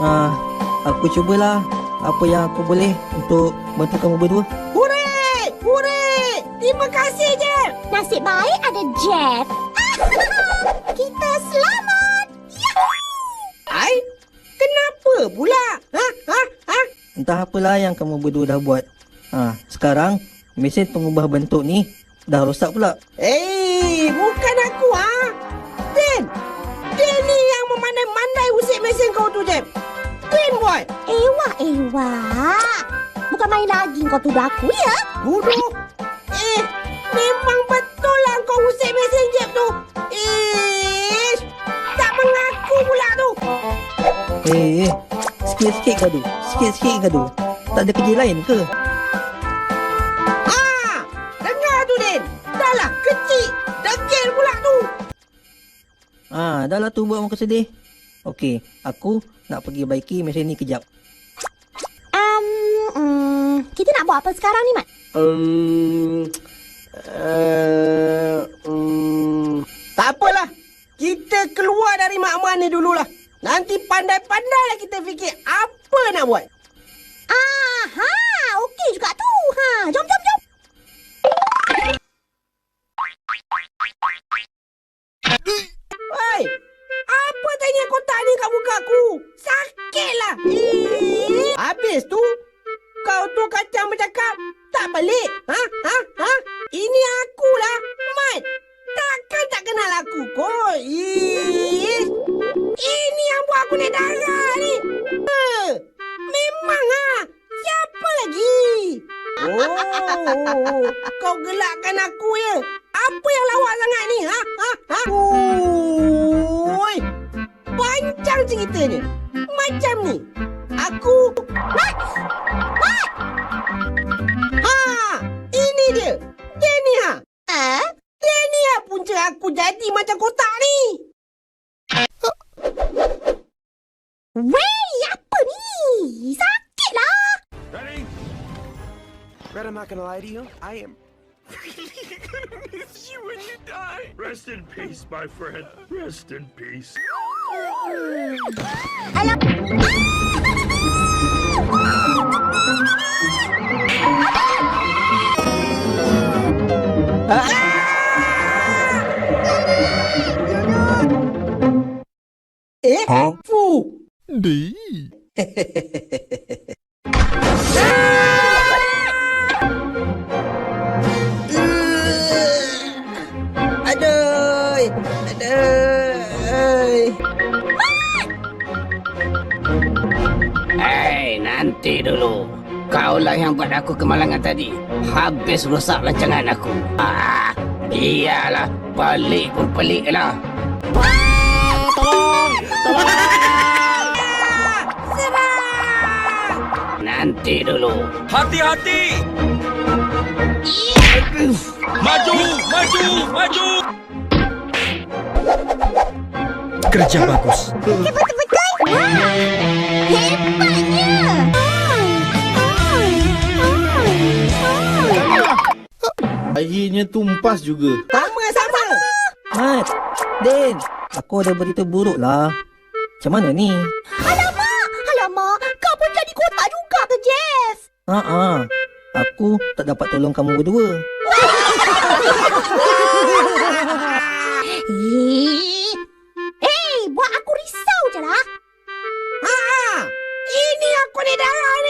Ah, aku cubalah apa yang aku boleh untuk bantu kamu berdua. Hurray! Hurray! Terima kasih, Jeff. Nasib baik ada Jeff. Kita selamat. Ai, kenapa pula? Entah apalah yang kamu berdua dah buat. Sekarang mesin pengubah bentuk ni dah rosak pula. Bukan aku, Dan! Dan ni yang memandai-mandai usik mesin kau tu, Jeff. Dan, boy. Ewak. Bukan main lagi kau tuduh aku, ya? Bodoh. Memang betul lah kau usik mesin Jeff tu. Tak mengaku pula tu. Sikit-sikit gaduh. Sikit-sikit gaduh. Tak ada kerja lain ke? Dengar tu, Den. Dah lah kecil. Degil pula tu. Dah lah tu buat muka sedih. Okey, aku nak pergi baiki mesin ni kejap. Kita nak buat apa sekarang ni, Mat? Tak apalah. Kita keluar dari makmal ni dululah. Nanti pandai-pandai lah kita fikir apa nak buat. Okey juga tu. Jom. Hei, apa tanya kotak ni kat muka aku? Sakitlah. Habis tu, kau tu kacang bercakap tak balik. Ini akulah, Mat. Takkan tak kenal aku kot. Ini yang buat aku naik darah ni. Memang siapa lagi? Kau gelakkan aku ya. Apa yang lawak sangat ni? Oi, panjang ceritanya. Macam ni. Aku Mat. Ini dia. Dia ni Dia ni punca aku jadi macam kotak ni. Wey, apa ni? Sakitlah. Ready? Red, I'm not gonna lie to you. I am really gonna miss you when you die. Rest in peace, my friend. Rest in peace. Alam. Fu. Aduh. Nanti dulu. Kaulah yang buat aku kemalangan tadi. Habis rosak rancangan aku. Biarlah. Pelik pun pelik lah. Nanti dulu. Hati-hati! Maju! Kerja bagus. Betul-betul. Hebatnya. Akhirnya tumpas juga. Sama-sama. Mat, Den, aku ada berita buruk lah. Macam mana ni? Alamak. Kau pun jadi kotak juga ke, Jeff? Aku tak dapat tolong kamu berdua. Buat aku risau je lah. Ini aku ni darah ni.